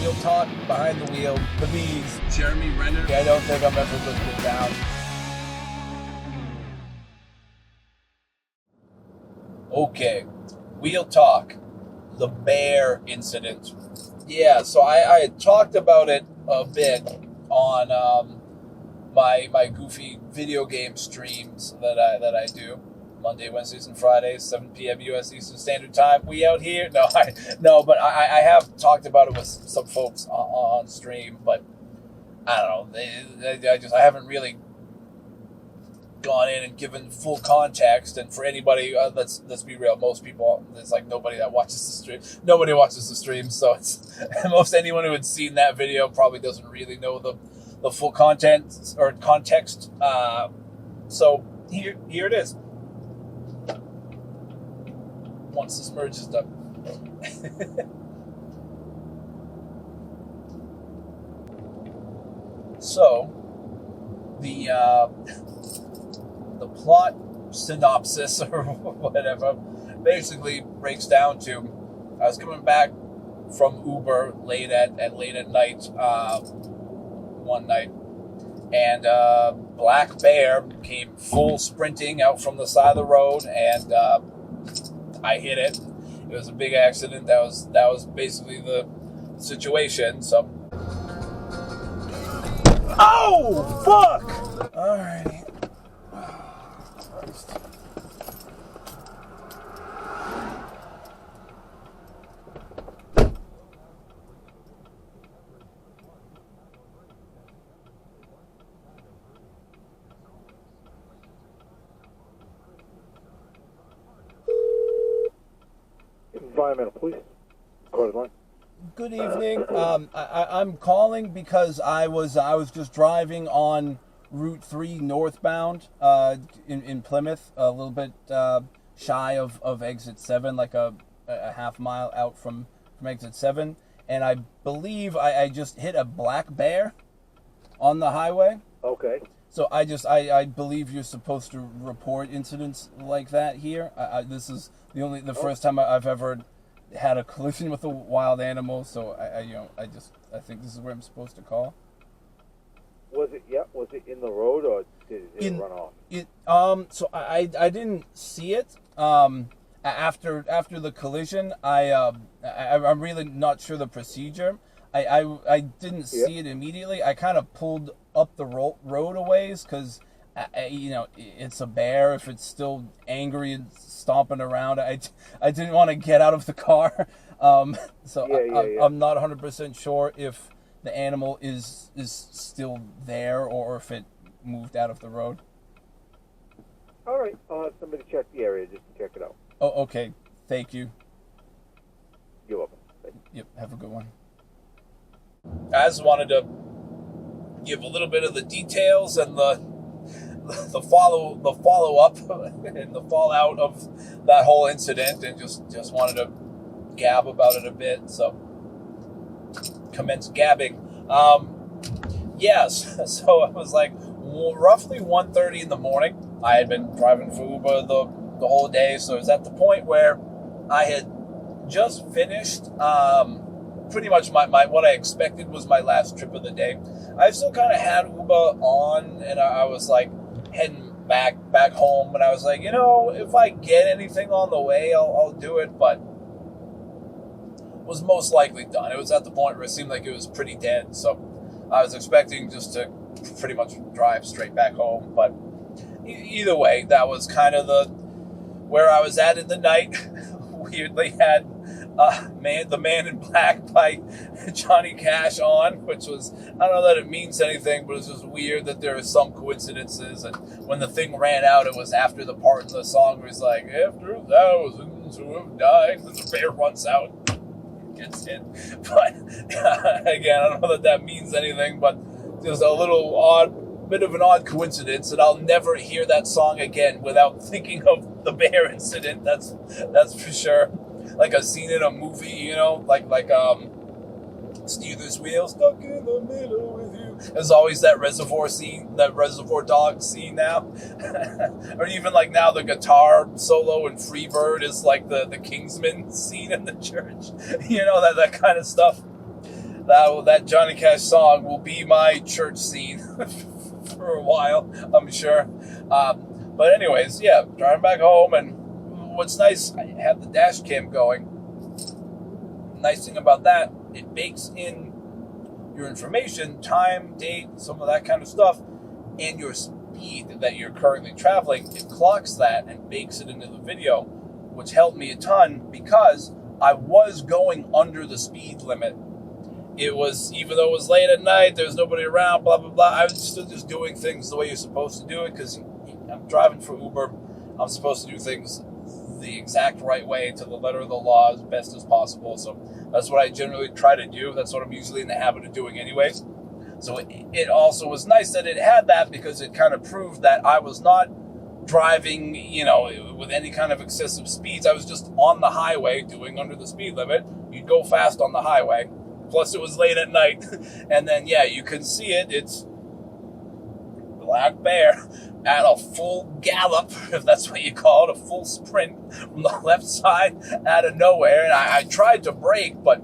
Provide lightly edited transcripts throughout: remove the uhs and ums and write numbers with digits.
Wheel Talk, Behind the Wheel, the Bees, Jeremy Renner. I don't think I'm ever living it down. Okay, Wheel Talk, the bear incident. Yeah, so I had talked about it a bit on my goofy video game streams that I do. Monday, Wednesdays, and Fridays, 7 p.m. U.S. Eastern Standard Time. We out here? But I have talked about it with some folks on stream, but I don't know. I haven't really gone in and given full context. And for anybody, let's be real, most people, it's like nobody that watches the stream. Nobody watches the stream, so it's most anyone who had seen that video probably doesn't really know the full content or context. So here it is. Once this merge is done. So, the plot synopsis or whatever basically breaks down to I was coming back from Uber late at night one night, and black bear came full sprinting out from the side of the road, and I hit it. It was a big accident. That was basically the situation. So, oh fuck! Alrighty. Environmental Police. Recorded line. Good evening. I'm calling because I was just driving on Route 3 northbound in Plymouth, a little bit shy of exit 7, like a half mile out from exit 7, and I believe I just hit a black bear on the highway. Okay. So I believe you're supposed to report incidents like that here. This is the first time I've ever had a collision with a wild animal. So I think this is where I'm supposed to call. Was it in the road or did it run off? So I didn't see it. After the collision, I'm really not sure the procedure. I didn't see it immediately. I kind of pulled up the road a ways because, it's a bear. If it's still angry and stomping around, I didn't want to get out of the car. I'm not 100% sure if the animal is still there or if it moved out of the road. All right. I'll have somebody check the area just to check it out. Oh, okay. Thank you. You're welcome. Yep. Have a good one. I just wanted to give a little bit of the details and the follow up and the fallout of that whole incident, and just wanted to gab about it a bit. So commence gabbing. Yes. So it was like roughly 1:30 in the morning. I had been driving for Uber the whole day, so it was at the point where I had just finished. Pretty much my what I expected was my last trip of the day. I still kind of had Uber on, and I was like heading back home, and I was like, if I get anything on the way, I'll do it, but was most likely done. It was at the point where it seemed like it was pretty dead, so I was expecting just to pretty much drive straight back home, but either way, that was kind of where I was at in the night. Weirdly had the Man in Black by Johnny Cash on, which was, I don't know that it means anything, but it's just weird that there are some coincidences, and when the thing ran out, it was after the part in the song where it's like, after thousands who have died, and the bear runs out, gets hit. But again, I don't know that means anything, but just a bit of an odd coincidence, and I'll never hear that song again without thinking of the bear incident. That's for sure. Like a scene in a movie, like Stealers Wheel, stuck in the middle with you. There's always that Reservoir Dogs scene now. Or even like now the guitar solo in Freebird is like the Kingsman scene in the church. That kind of stuff. that Johnny Cash song will be my church scene for a while, I'm sure. But anyways, yeah, driving back home, and what's nice, I have the dash cam going. Nice thing about that, it bakes in your information, time, date, some of that kind of stuff, and your speed that you're currently traveling. It clocks that and bakes it into the video, which helped me a ton because I was going under the speed limit. It was, even though it was late at night, there was nobody around, blah, blah, blah, I was still just doing things the way you're supposed to do it, because I'm driving for Uber. I'm supposed to do things the exact right way, to the letter of the law, as best as possible. So that's what I generally try to do. That's what I'm usually in the habit of doing anyways. So it also was nice that it had that, because it kind of proved that I was not driving, with any kind of excessive speeds. I was just on the highway doing under the speed limit. You'd go fast on the highway. Plus it was late at night. And then, yeah, you can see it. It's Black Bear at a full gallop, if that's what you call it, a full sprint from the left side out of nowhere. And I tried to brake, but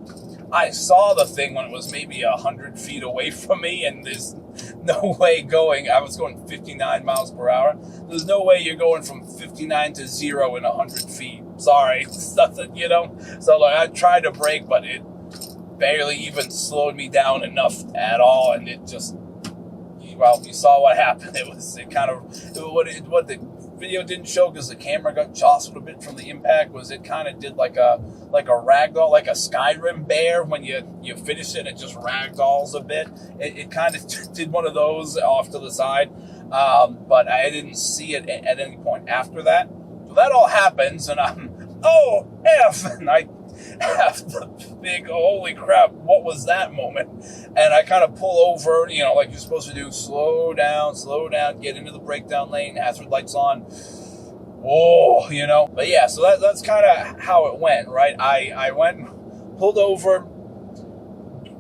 I saw the thing when it was maybe 100 feet away from me, and there's no way going. I was going 59 miles per hour. There's no way you're going from 59 to 0 in 100 feet. Sorry, it's nothing, So like, I tried to brake, but it barely even slowed me down enough at all, and it just, well, you saw what happened. What the video didn't show, because the camera got jostled a bit from the impact, was it kind of did like a ragdoll, like a Skyrim bear. When you finish it, it just ragdolls a bit. It kind of did one of those off to the side, but I didn't see it at any point after that. So that all happens, and I'm, oh, F, and I have the big, holy crap, what was that moment? And I kind of pull over, like you're supposed to do, slow down, get into the breakdown lane, hazard lights on. Oh, But yeah, so that's kind of how it went, right? I went, pulled over,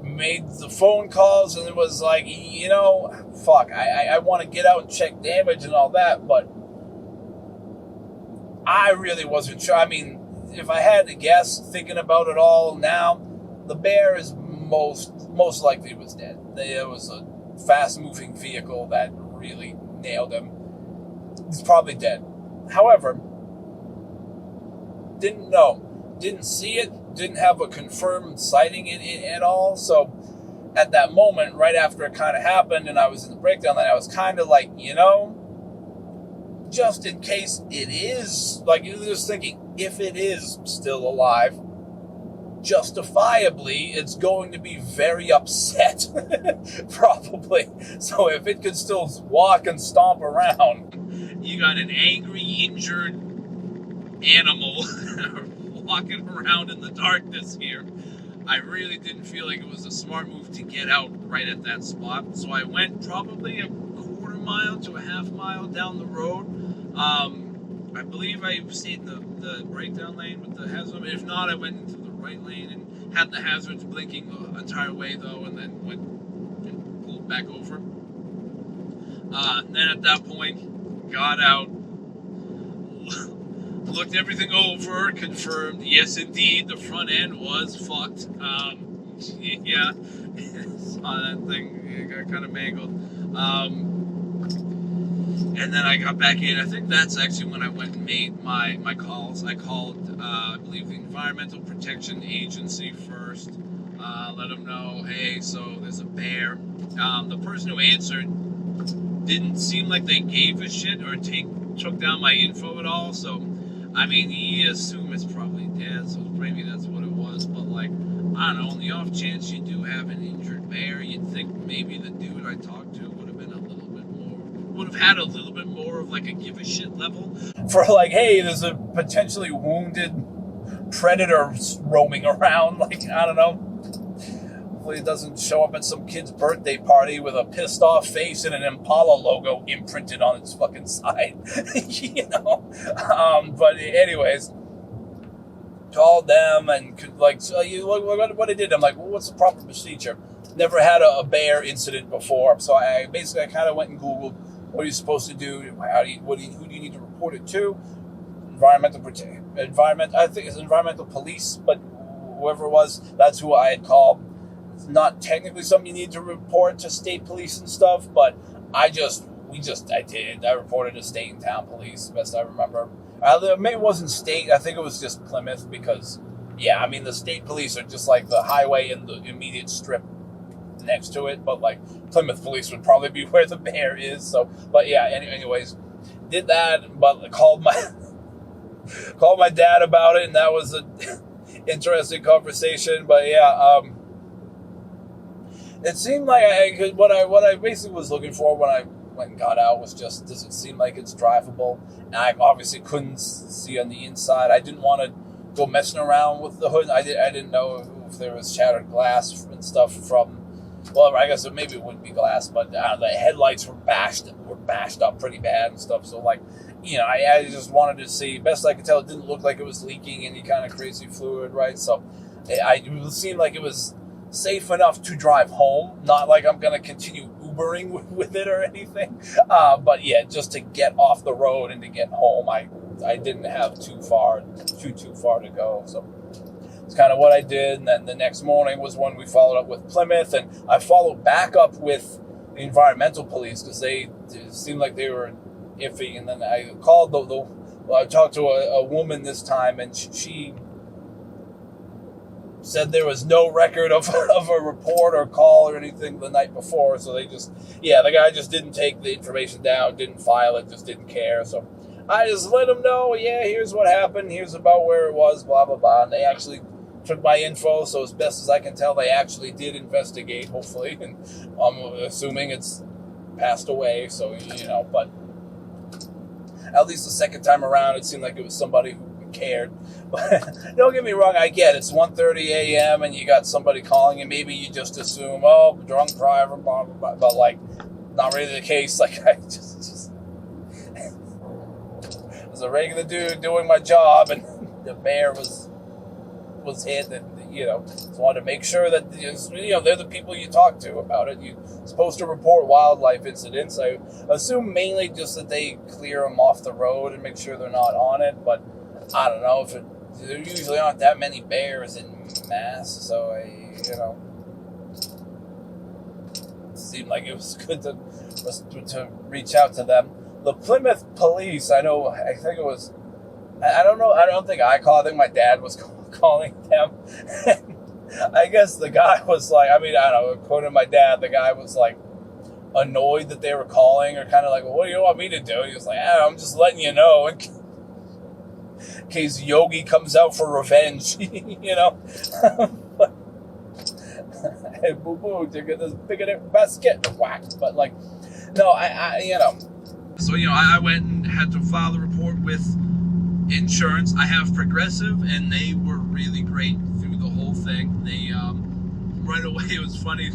made the phone calls, and it was like, fuck, I want to get out and check damage and all that, but I really wasn't sure. I mean, if I had to guess, thinking about it all now, the bear is most likely was dead. It was a fast-moving vehicle that really nailed him. He's probably dead. However, didn't know, didn't see it, didn't have a confirmed sighting at all. So at that moment, right after it kind of happened, and I was in the breakdown, then I was kind of like, just in case it is, like, just thinking, if it is still alive, justifiably, it's going to be very upset, probably. So if it could still walk and stomp around, you got an angry, injured animal walking around in the darkness here. I really didn't feel like it was a smart move to get out right at that spot. So I went probably a quarter mile to a half mile down the road. I believe I stayed in the breakdown lane with the hazard. If not, I went into the right lane and had the hazards blinking the entire way, though, and then went and pulled back over. And then at that point, got out, looked everything over, confirmed, yes, indeed, the front end was fucked. Yeah, saw that thing, it got kind of mangled. And then I got back in. I think that's actually when I went and made my calls. I called, I believe, the Environmental Protection Agency first. Let them know, hey, so there's a bear. The person who answered didn't seem like they gave a shit or took down my info at all. So, I mean, you assume it's probably dead, so maybe that's what it was. But, like, I don't know, on the off chance you do have an injured bear, you'd think maybe the dude I talked to would have had a little bit more of like a give a shit level for like, hey, there's a potentially wounded predator roaming around. Like, I don't know. Hopefully it doesn't show up at some kid's birthday party with a pissed off face and an Impala logo imprinted on its fucking side. But anyways, called them and like, so what I did, I'm like, well, what's the proper procedure? Never had a bear incident before, so I kind of went and Googled, what are you supposed to do? Who do you need to report it to? I think it's environmental police, but whoever it was, that's who I had called. it's not technically something you need to report to state police and stuff, but I did. I reported to state and town police, best I remember. Maybe it wasn't state. I think it was just Plymouth because, yeah, I mean, the state police are just like the highway and the immediate strip next to it, but like Plymouth police would probably be where the bear is. So, but yeah, anyways, did that, but called my dad about it, and that was an interesting conversation. But yeah, it seemed like what I basically was looking for when I went and got out was just, does it seem like it's drivable? And I obviously couldn't see on the inside. I didn't want to go messing around with the hood. I didn't know if there was shattered glass and stuff from. Well, I guess maybe it wouldn't be glass, but the headlights were bashed up pretty bad and stuff. So, like, you know, I just wanted to see. Best I could tell, it didn't look like it was leaking any kind of crazy fluid, right? So, it seemed like it was safe enough to drive home. Not like I'm going to continue Ubering with it or anything. But yeah, just to get off the road and to get home, I didn't have too far to go. So it's kind of what I did. And then the next morning was when we followed up with Plymouth, and I followed back up with the environmental police because it seemed like they were iffy. And then I called I talked to a woman this time, and she said there was no record of a report or call or anything the night before. So the guy just didn't take the information down, didn't file it, just didn't care. So I just let them know, yeah, here's what happened, here's about where it was, blah, blah, blah. And they actually took my info, so as best as I can tell, they actually did investigate, hopefully. And I'm assuming it's passed away, so, you know, but at least the second time around, it seemed like it was somebody who cared. But don't get me wrong, I get it's 1:30 a.m. and you got somebody calling, and maybe you just assume, oh, drunk driver, blah, blah, blah. But, like, not really the case. Like, I just was a regular dude doing my job, and the bear was hit, and, you know, just wanted to make sure that, you know, they're the people you talk to about it. You're supposed to report wildlife incidents. I assume mainly just that they clear them off the road and make sure they're not on it, but I don't know there usually aren't that many bears in mass, so you know, it seemed like it was good to reach out to them. The Plymouth police, I think it was, I don't know, I don't think I called, I think my dad was calling them. I guess the guy was like, I don't know, according to my dad, the guy was like annoyed that they were calling, or kind of like, well, what do you want me to do? He was like, I'm just letting you know in case Yogi comes out for revenge, you know. Hey, boo boo, to get this big basket whacked. But like, no, I you know. So, you know, I went and had to file the report with insurance. I have Progressive, and they were really great through the whole thing. They right away, it was funny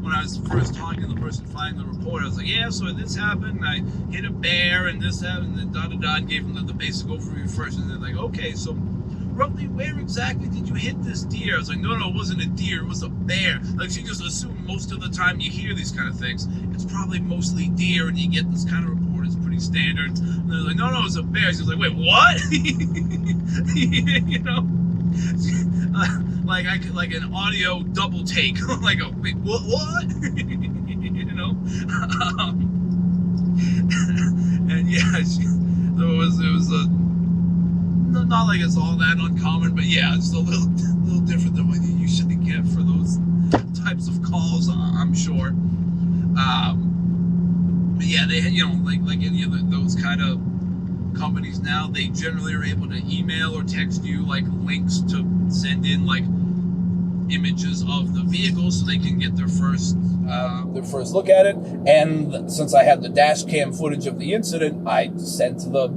when I was first talking to the person filing the report. I was like, yeah, so this happened, I hit a bear, and this happened, and da-da-da, and gave them the basic overview first, and they're like, okay, so roughly where exactly did you hit this deer? I was like, no, it wasn't a deer, it was a bear. Like, she just assumed most of the time you hear these kind of things, it's probably mostly deer, and you get this kind of report, it's pretty standard. And they're like, no, it was a bear. She was like, wait, what? You know? Like an audio double take, like a wait, what? You know, and yeah, so it was a not like it's all that uncommon, but yeah, it's a little different than what you usually get for those types of calls, I'm sure. But yeah, they, you know, like any of those kind of companies now, they generally are able to email or text you like links to send in like images of the vehicle so they can get their first look at it. And since I had the dash cam footage of the incident, I sent the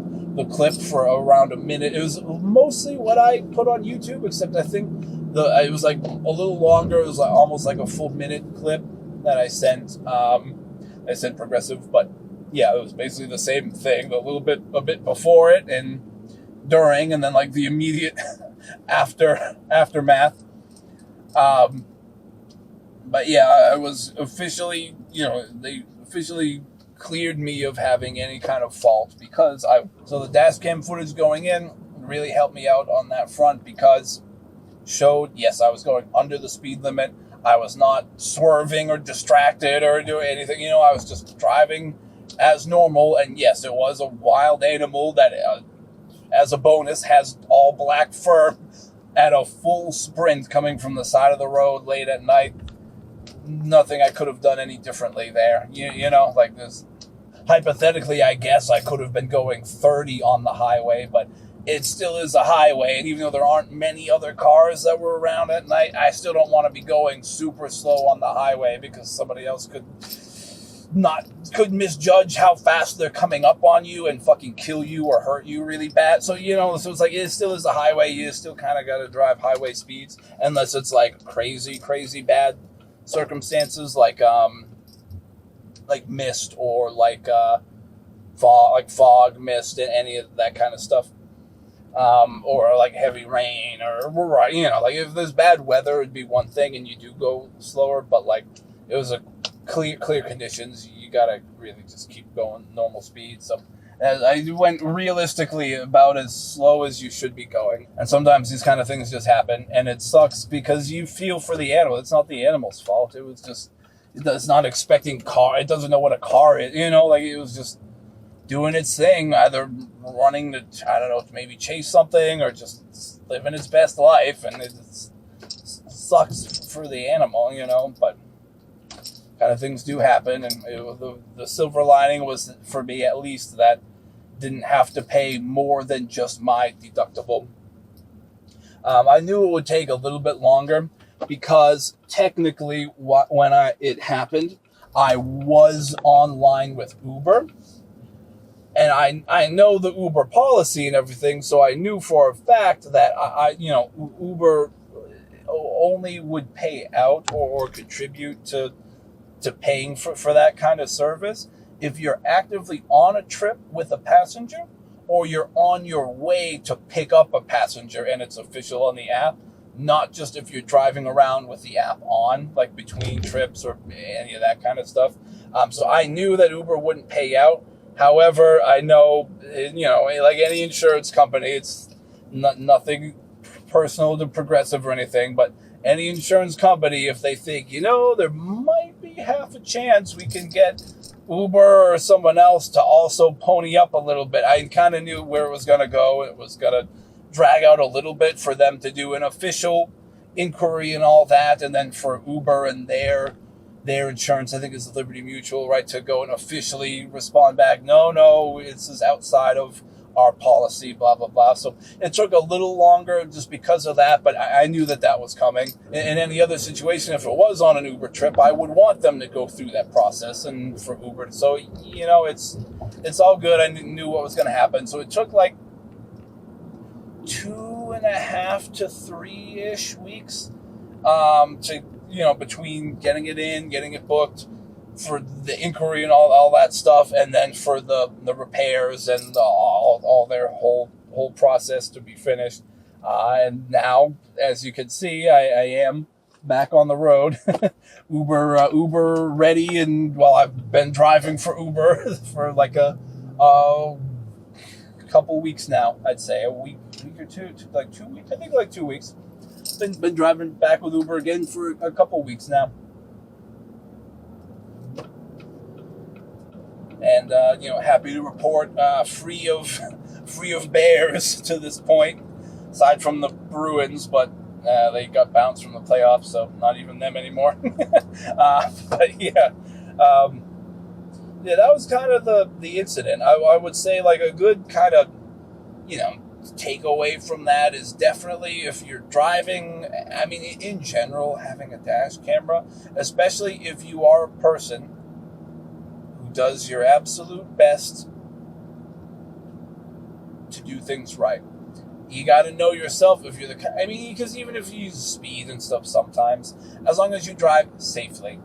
clip for around a minute. It was mostly what I put on YouTube, except I think it was like a little longer. It was like almost like a full minute clip that I sent. I sent Progressive, but yeah, it was basically the same thing. A bit before it and during, and then like the immediate aftermath. But yeah, I was officially, you know, they officially cleared me of having any kind of fault because so the dash cam footage going in really helped me out on that front because showed, yes, I was going under the speed limit. I was not swerving or distracted or doing anything. I was just driving as normal. And yes, it was a wild animal that, as a bonus, has all black fur at a full sprint coming from the side of the road late at night. Nothing I could have done any differently there. Like this. Hypothetically, I guess I could have been going 30 on the highway, but it still is a highway. And even though there aren't many other cars that were around at night, I still don't want to be going super slow on the highway because somebody else could misjudge how fast they're coming up on you and fucking kill you or hurt you really bad. So, so it's like, it still is a highway. You still kind of got to drive highway speeds unless it's like crazy, crazy bad circumstances like mist or like fog, mist, and any of that kind of stuff. Or like heavy rain or, like if there's bad weather, it'd be one thing and you do go slower, but like it was a clear conditions. You gotta really just keep going normal speed. So I went realistically about as slow as you should be going. And sometimes these kind of things just happen and it sucks because you feel for the animal. It's not the animal's fault. It was just, it's not expecting car. It doesn't know what a car is, like it was just doing its thing, either running to, I don't know, maybe chase something or just living its best life. And it sucks for the animal, but kind of things do happen. And the silver lining was, for me at least, that didn't have to pay more than just my deductible. I knew it would take a little bit longer because technically when it happened, I was online with Uber. And I know the Uber policy and everything, so I knew for a fact that Uber only would pay out or contribute to paying for that kind of service if you're actively on a trip with a passenger or you're on your way to pick up a passenger and it's official on the app, not just if you're driving around with the app on, like between trips or any of that kind of stuff. So I knew that Uber wouldn't pay out. However, I know, like any insurance company, it's nothing personal to Progressive or anything, but any insurance company, if they think, there might be half a chance we can get Uber or someone else to also pony up a little bit. I kind of knew where it was going to go. It was going to drag out a little bit for them to do an official inquiry and all that, and then for Uber and their insurance, I think it's Liberty Mutual, right, to go and officially respond back, no, this is outside of our policy, blah, blah, blah. So it took a little longer just because of that, but I knew that was coming. In any other situation, if it was on an Uber trip, I would want them to go through that process and for Uber. So, it's all good. I knew what was going to happen. So it took like 2.5 to 3-ish weeks to, between getting it in, getting it booked for the inquiry and all that stuff, and then for the repairs and all their whole process to be finished. And now, as you can see, I am back on the road. Uber ready, and I've been driving for Uber for like a couple weeks now. I'd say a week or two, like 2 weeks. I think like 2 weeks. Been driving back with Uber again for a couple weeks now. And happy to report free of bears to this point, aside from the Bruins, but they got bounced from the playoffs, so not even them anymore. But yeah, that was kind of the incident. I would say like a good kind of takeaway from that is definitely, if you're driving, I mean, in general, having a dash camera, especially if you are a person who does your absolute best to do things right. You got to know yourself if you're because even if you use speed and stuff sometimes, as long as you drive safely,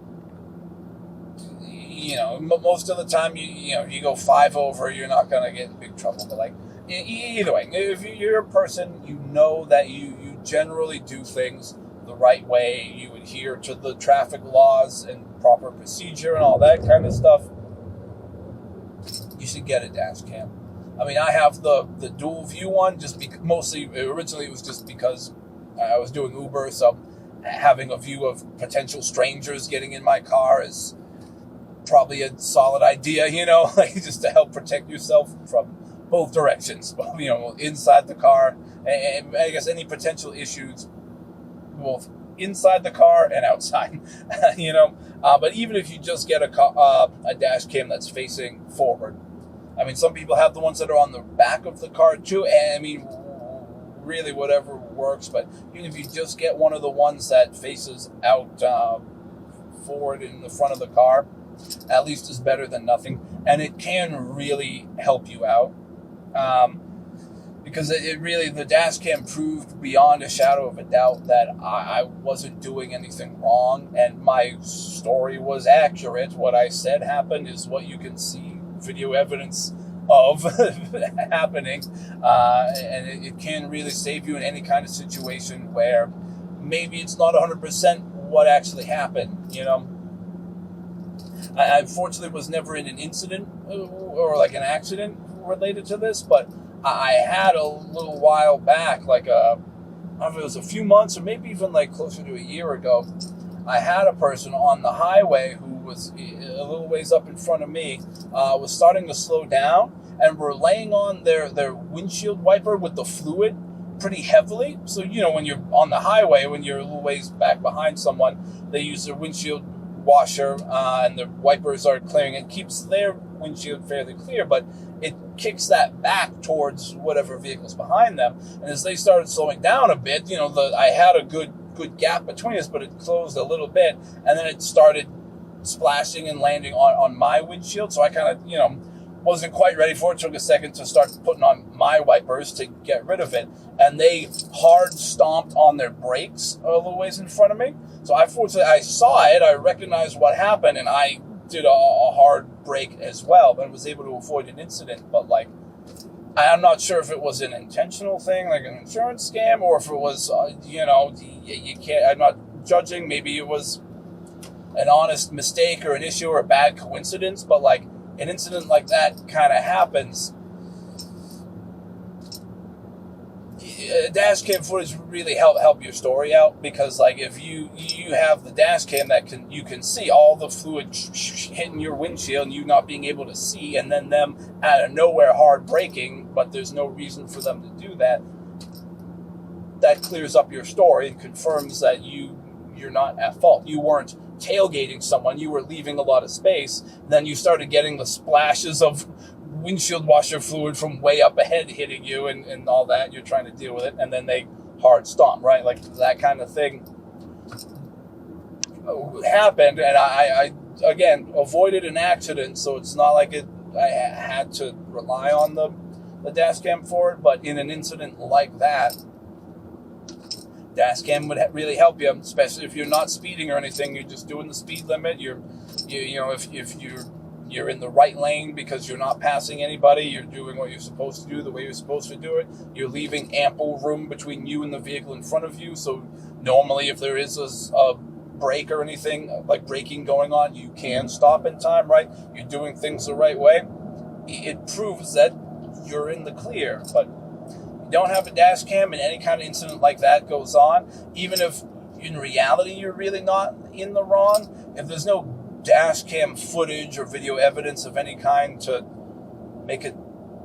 most of the time you go 5 over, you're not going to get in big trouble. But like, either way, if you're a person, that you generally do things the right way, you adhere to the traffic laws and proper procedure and all that kind of stuff, you should get a dash cam. I mean, I have the dual view one, just because originally it was just because I was doing Uber, so having a view of potential strangers getting in my car is probably a solid idea, like just to help protect yourself from both directions, inside the car, and I guess any potential issues both inside the car and outside, but even if you just get a dash cam that's facing forward, I mean, some people have the ones that are on the back of the car too, and I mean, really whatever works, but even if you just get one of the ones that faces out forward in the front of the car, at least is better than nothing, and it can really help you out, because it really, the dash cam proved beyond a shadow of a doubt that I wasn't doing anything wrong, and my story was accurate. What I said happened is what you can see video evidence of happening, and it can really save you in any kind of situation where maybe it's not 100% what actually happened. I unfortunately was never in an incident or like an accident related to this, but I had a little while back, I don't know if it was a few months or maybe even like closer to a year ago, I had a person on the highway who was a little ways up in front of me, was starting to slow down, and were laying on their windshield wiper with the fluid pretty heavily. So, when you're on the highway, when you're a little ways back behind someone, they use their windshield washer, and the wipers are clearing. It keeps their windshield fairly clear, but it kicks that back towards whatever vehicle's behind them. And as they started slowing down a bit, I had a good gap between us, but it closed a little bit, and then it started splashing and landing on my windshield. So I kind of, wasn't quite ready for it. It took a second to start putting on my wipers to get rid of it, and they hard stomped on their brakes a little ways in front of me. So I saw it, I recognized what happened, and I did a hard brake as well, but was able to avoid an incident. But I'm not sure if it was an intentional thing, like an insurance scam, or if it was, you can't, I'm not judging, maybe it was an honest mistake or an issue or a bad coincidence, but an incident like that kind of happens. Dash cam footage really help your story out, because if you have the dash cam that you can see all the fluid hitting your windshield and you not being able to see, and then them out of nowhere hard braking, but there's no reason for them to do that, that clears up your story and confirms that you're not at fault. You weren't tailgating someone, you were leaving a lot of space, then you started getting the splashes of windshield washer fluid from way up ahead hitting you and all that. You're trying to deal with it, and then they hard stomp, right? That kind of thing happened, and I again avoided an accident, so it's not like I had to rely on the dash cam for it. But in an incident like that, dash cam would really help you, especially if you're not speeding or anything. You're just doing the speed limit. If you're in the right lane because you're not passing anybody, you're doing what you're supposed to do the way you're supposed to do it. You're leaving ample room between you and the vehicle in front of you. So normally, if there is a brake or anything like braking going on, you can stop in time, right? You're doing things the right way. It proves that you're in the clear. But don't have a dash cam and any kind of incident like that goes on, even if in reality you're really not in the wrong, if there's no dash cam footage or video evidence of any kind to make it,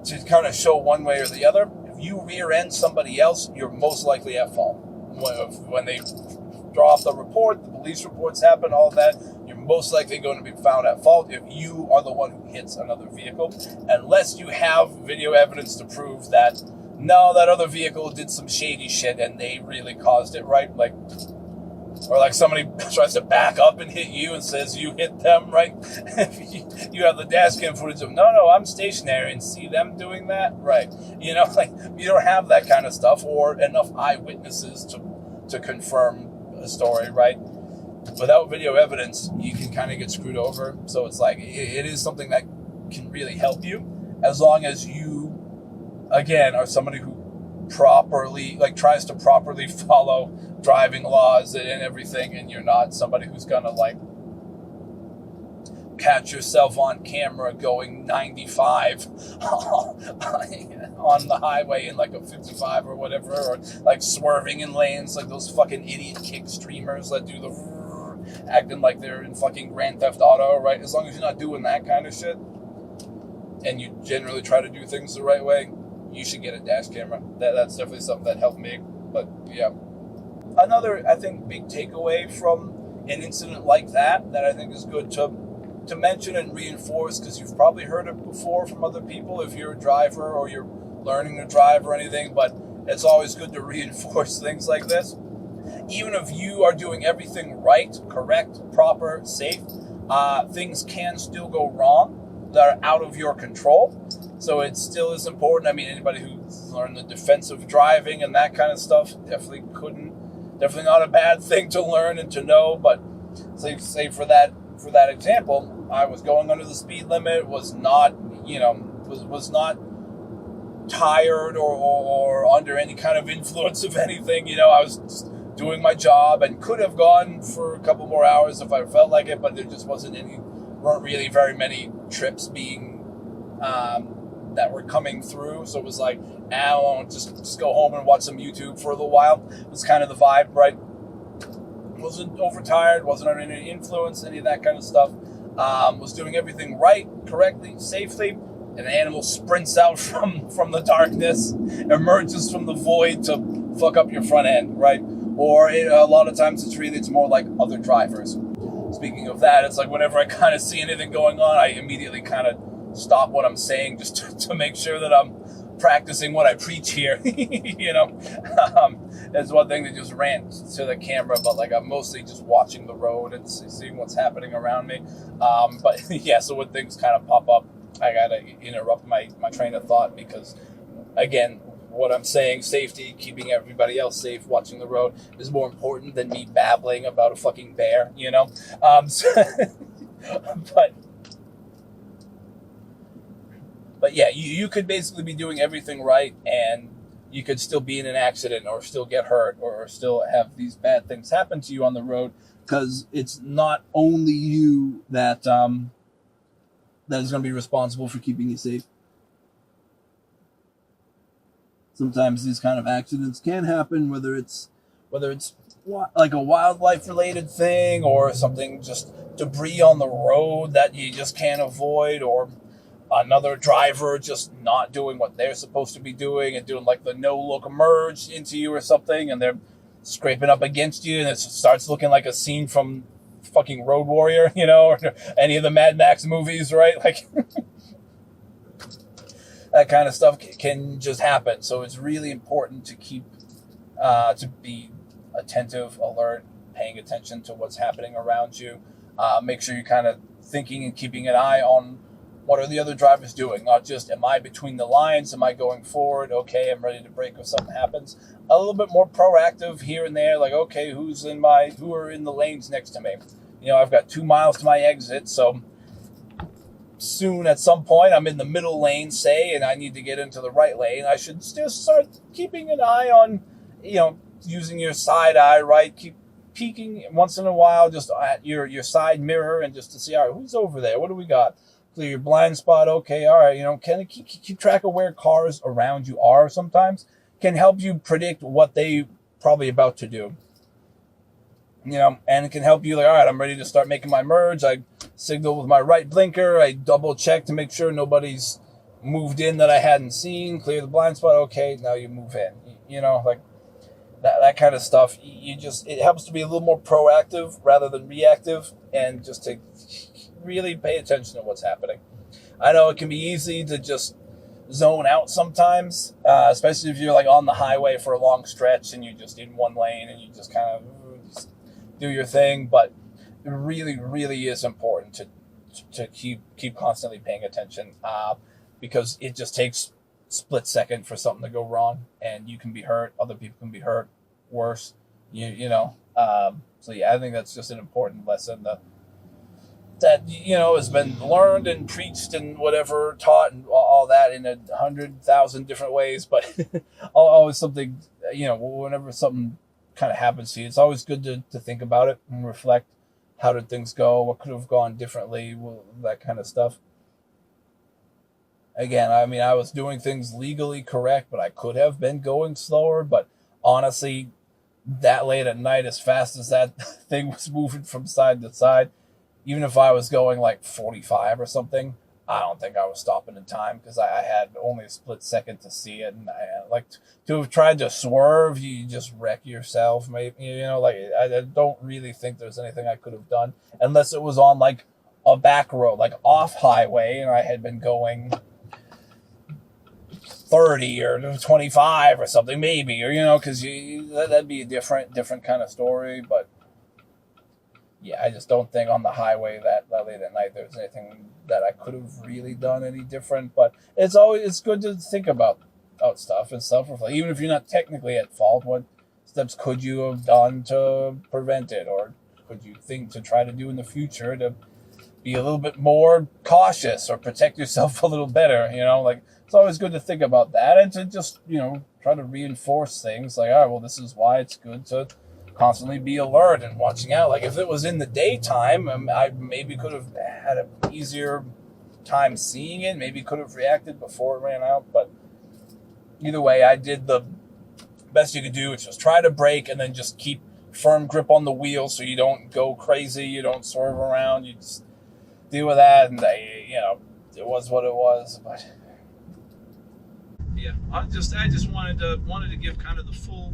to kind of show one way or the other, if you rear end somebody else, you're most likely at fault. When they draw off the report, the police reports happen, all that, you're most likely going to be found at fault if you are the one who hits another vehicle, unless you have video evidence to prove that no, that other vehicle did some shady shit and they really caused it, right? Or somebody tries to back up and hit you and says you hit them, right? If you have the dash cam footage of, no, I'm stationary and see them doing that, right? You don't have that kind of stuff or enough eyewitnesses to confirm a story, right? Without video evidence, you can kind of get screwed over. So it's it is something that can really help you, as long as you, again, are somebody who properly, tries to properly follow driving laws and everything, and you're not somebody who's gonna catch yourself on camera going 95 on the highway in like a 55 or whatever, or like swerving in lanes like those fucking idiot kick streamers that do the acting like they're in fucking Grand Theft Auto, right? As long as you're not doing that kind of shit and you generally try to do things the right way, you should get a dash camera. That's definitely something that helped me. But yeah, another, I think, big takeaway from an incident like that I think is good to mention and reinforce, because you've probably heard it before from other people if you're a driver or you're learning to drive or anything, but it's always good to reinforce things like this. Even if you are doing everything right, correct, proper, safe, things can still go wrong that are out of your control. So it still is important. I mean, anybody who's learned the defensive driving and that kind of stuff definitely not a bad thing to learn and to know. But say for that example, I was going under the speed limit, was not tired or under any kind of influence of anything. I was just doing my job and could have gone for a couple more hours if I felt like it, but there just weren't really very many trips being that were coming through. So it was like, I want to just go home and watch some YouTube for a little while. It was kind of the vibe, right? Wasn't overtired, wasn't under any influence, any of that kind of stuff. Was doing everything right, correctly, safely. And an animal sprints out from the darkness, emerges from the void to fuck up your front end, right? Or a lot of times it's more like other drivers. Speaking of that, it's like whenever I kind of see anything going on, I immediately kind of stop what I'm saying just to make sure that I'm practicing what I preach here. It's one thing to just rant to the camera, but like I'm mostly just watching the road and seeing what's happening around me. But yeah, so when things kind of pop up, I gotta interrupt my train of thought, because again, what I'm saying, safety, keeping everybody else safe, watching the road, is more important than me babbling about a fucking bear, But yeah, you could basically be doing everything right, and you could still be in an accident or still get hurt or still have these bad things happen to you on the road, because it's not only you that is going to be responsible for keeping you safe. Sometimes these kind of accidents can happen, whether it's like a wildlife related thing or something, just debris on the road that you just can't avoid, or another driver just not doing what they're supposed to be doing and doing like the no-look merge into you or something, and they're scraping up against you, and it starts looking like a scene from fucking Road Warrior, or any of the Mad Max movies, right? Like that kind of stuff can just happen. So it's really important to keep to be attentive, alert, paying attention to what's happening around you. Make sure you're kind of thinking and keeping an eye on what are the other drivers doing? Not just, am I between the lines? Am I going forward? Okay, I'm ready to brake if something happens. A little bit more proactive here and there, like, okay, who are in the lanes next to me? I've got 2 miles to my exit, so soon at some point I'm in the middle lane, say, and I need to get into the right lane. I should still start keeping an eye on, using your side eye, right? Keep peeking once in a while just at your side mirror, and just to see, all right, who's over there? What do we got? Clear your blind spot. Okay, all right, can it keep track of where cars around you are sometimes, can help you predict what they probably about to do. And it can help you, like, all right, I'm ready to start making my merge. I signal with my right blinker. I double check to make sure nobody's moved in that I hadn't seen. Clear the blind spot. Okay, now you move in. Like that kind of stuff. It helps to be a little more proactive rather than reactive, and just to really pay attention to what's happening. I know it can be easy to just zone out sometimes, especially if you're like on the highway for a long stretch and you're just in one lane and you just kind of do your thing. But it really, really is important to keep constantly paying attention, because it just takes a split second for something to go wrong, and you can be hurt. Other people can be hurt worse. So yeah, I think that's just an important lesson that has been learned and preached and whatever, taught and all that in 100,000 different ways. But always something, whenever something kind of happens to you, it's always good to think about it and reflect how did things go, what could have gone differently, that kind of stuff. Again, I mean, I was doing things legally correct, but I could have been going slower. But honestly, that late at night, as fast as that thing was moving from side to side, even if I was going like 45 or something, I don't think I was stopping in time because I had only a split second to see it. And like to have tried to swerve, you just wreck yourself. Maybe, you know, like I don't really think there's anything I could have done unless it was on like a back road, like off highway, and I had been going 30 or 25 or something, maybe, or, you know, because that'd be a different kind of story. But yeah, I just don't think on the highway that late at night there's anything that I could have really done any different. But it's good to think about stuff and self-reflect. Even if you're not technically at fault, what steps could you have done to prevent it, or could you think to try to do in the future to be a little bit more cautious or protect yourself a little better? You know, like, it's always good to think about that and to just, you know, try to reinforce things like, all right, well, this is why it's good to constantly be alert and watching out. Like, if it was in the daytime, I maybe could have had an easier time seeing it, maybe could have reacted before it ran out. But either way, I did the best you could do, which was try to brake and then just keep firm grip on the wheel so you don't go crazy, you don't swerve around, you just deal with that. And you know, it was what it was. But yeah, I just wanted to give kind of the full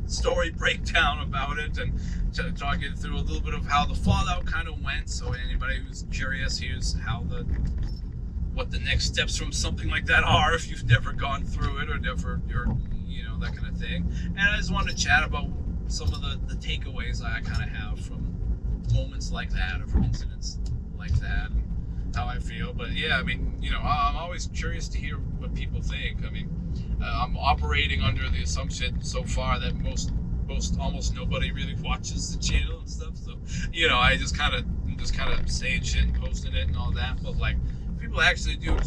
story breakdown about it, and to talk it through a little bit of how the fallout kind of went. So anybody who's curious, here's what the next steps from something like that are if you've never gone through it or you know, that kind of thing. And I just wanted to chat about some of the takeaways I kind of have from moments like that or from incidents like that. How I feel. But yeah, I mean, you know, I'm always curious to hear what people think. I mean, I'm operating under the assumption so far that almost nobody really watches the channel and stuff. So, you know, I just kind of saying shit and posting it and all that. But like, if people actually do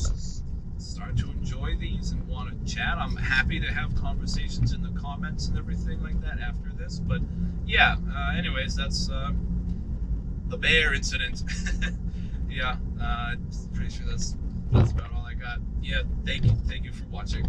start to enjoy these and want to chat, I'm happy to have conversations in the comments and everything like that after this. But yeah, anyways, that's the bear incident. Yeah, pretty sure that's about all I got. Yeah, thank you for watching.